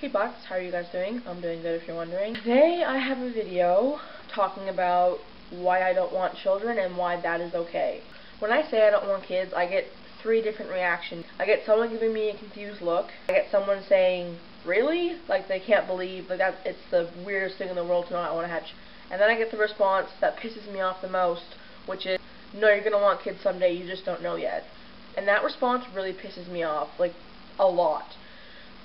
Hey Bucks, how are you guys doing? I'm doing good if you're wondering. Today I have a video talking about why I don't want children and why that is okay. When I say I don't want kids, I get three different reactions. I get someone giving me a confused look. I get someone saying, really? Like they can't believe, like that it's the weirdest thing in the world to not want to have children. And then I get the response that pisses me off the most, which is, no, you're going to want kids someday, you just don't know yet. And that response really pisses me off, like, a lot.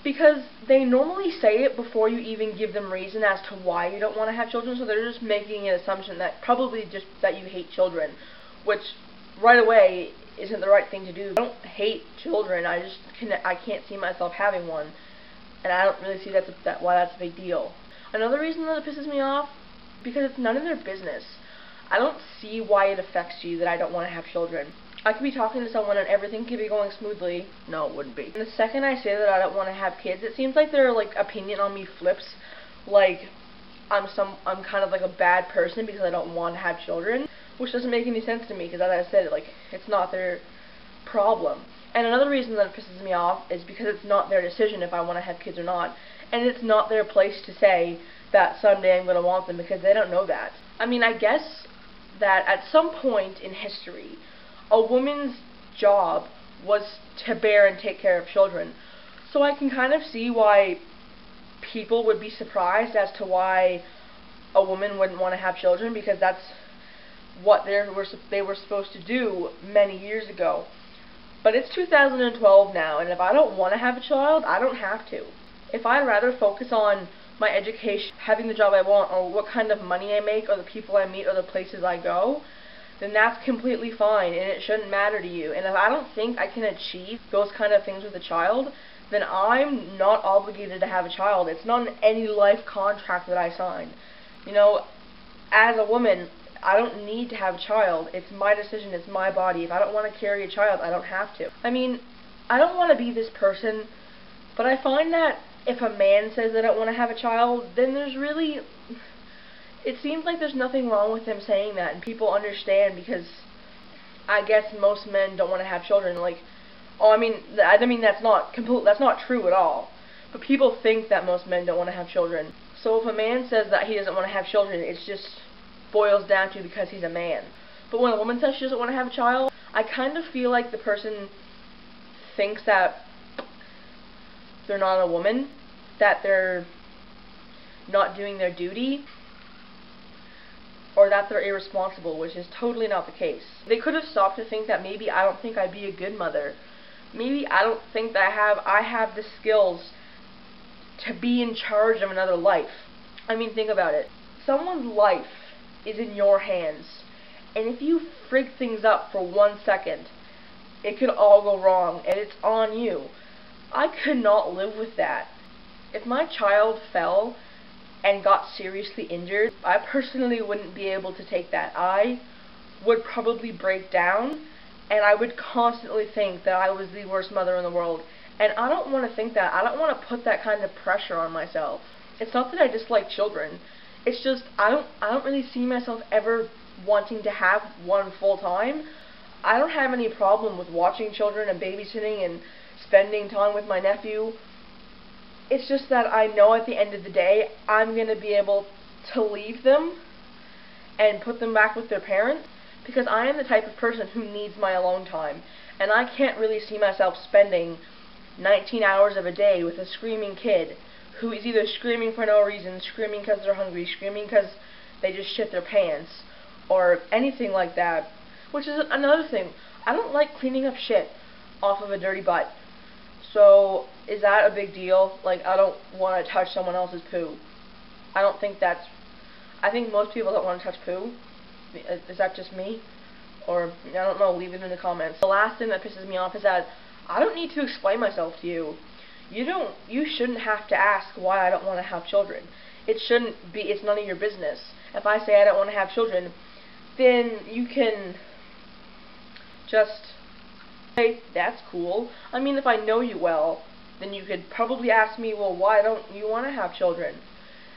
Because they normally say it before you even give them reason as to why you don't want to have children, so they're just making an assumption that probably just that you hate children, which right away isn't the right thing to do. I don't hate children, I can't see myself having one, and I don't really see why that's a big deal. Another reason that it pisses me off, because it's none of their business. I don't see why it affects you that I don't want to have children. I could be talking to someone and everything could be going smoothly. No, it wouldn't be. And the second I say that I don't want to have kids, it seems like their opinion on me flips. Like I'm kind of like a bad person because I don't want to have children, which doesn't make any sense to me because, as I said, it's not their problem. And another reason that it pisses me off is because it's not their decision if I want to have kids or not, and it's not their place to say that someday I'm going to want them because they don't know that. I mean, I guess that at some point in history, a woman's job was to bear and take care of children. So I can kind of see why people would be surprised as to why a woman wouldn't want to have children, because that's what they were supposed to do many years ago. But it's 2012 now, and if I don't want to have a child, I don't have to. If I'd rather focus on my education, having the job I want, or what kind of money I make, or the people I meet, or the places I go, then that's completely fine, and it shouldn't matter to you. And if I don't think I can achieve those kind of things with a child, then I'm not obligated to have a child. It's not any life contract that I signed. You know, as a woman, I don't need to have a child. It's my decision, it's my body. If I don't want to carry a child, I don't have to. I mean, I don't want to be this person, but I find that if a man says they don't want to have a child, then it seems like there's nothing wrong with them saying that, and people understand, because I guess most men don't want to have children. I mean that's not true at all. But people think that most men don't want to have children. So if a man says that he doesn't want to have children, it just boils down to because he's a man. But when a woman says she doesn't want to have a child, I kind of feel like the person thinks that they're not a woman, that they're not doing their duty, or that they're irresponsible, which is totally not the case. They could have stopped to think that maybe I don't think I'd be a good mother. Maybe I don't think that I have the skills to be in charge of another life. I mean, think about it. Someone's life is in your hands, and if you frig things up for 1 second, it could all go wrong, and it's on you. I could not live with that. If my child fell and got seriously injured, I personally wouldn't be able to take that. I would probably break down, and I would constantly think that I was the worst mother in the world. And I don't want to think that. I don't want to put that kind of pressure on myself. It's not that I dislike children. It's just I don't really see myself ever wanting to have one full time. I don't have any problem with watching children and babysitting and spending time with my nephew. It's just that I know at the end of the day, I'm going to be able to leave them and put them back with their parents, because I am the type of person who needs my alone time, and I can't really see myself spending 19 hours of a day with a screaming kid who is either screaming for no reason, screaming because they're hungry, screaming because they just shit their pants, or anything like that. Which is another thing. I don't like cleaning up shit off of a dirty butt. So, is that a big deal? I don't want to touch someone else's poo. I think most people don't want to touch poo. Is that just me? Or, I don't know, leave it in the comments. The last thing that pisses me off is that I don't need to explain myself to you. You shouldn't have to ask why I don't want to have children. It's none of your business. If I say I don't want to have children, then you can just say, that's cool. I mean, if I know you well, then you could probably ask me, well, why don't you want to have children?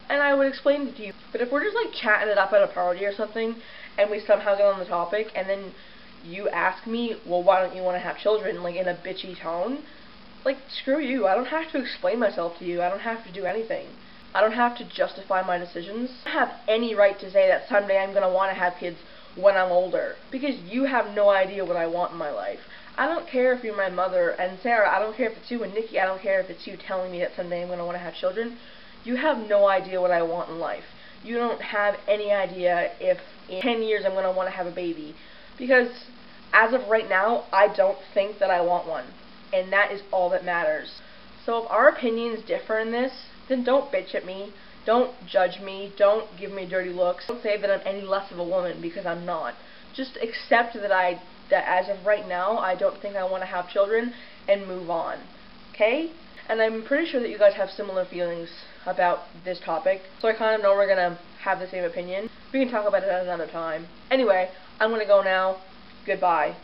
And I would explain it to you. But if we're just chatting it up at a party or something, and we somehow get on the topic, and then you ask me, well, why don't you want to have children, in a bitchy tone, Like, screw you. I don't have to explain myself to you. I don't have to do anything. I don't have to justify my decisions. I don't have any right to say that someday I'm going to want to have kids when I'm older, because you have no idea what I want in my life. I don't care if you're my mother, and Sarah, I don't care if it's you, and Nikki, I don't care if it's you telling me that someday I'm going to want to have children. You have no idea what I want in life. You don't have any idea if in 10 years I'm going to want to have a baby, because as of right now, I don't think that I want one, and that is all that matters. So if our opinions differ in this, then don't bitch at me, don't judge me, don't give me dirty looks, don't say that I'm any less of a woman, because I'm not. Just accept that as of right now, I don't think I want to have children, and move on. Okay? And I'm pretty sure that you guys have similar feelings about this topic, so I kind of know we're going to have the same opinion. We can talk about it at another time. Anyway, I'm going to go now. Goodbye.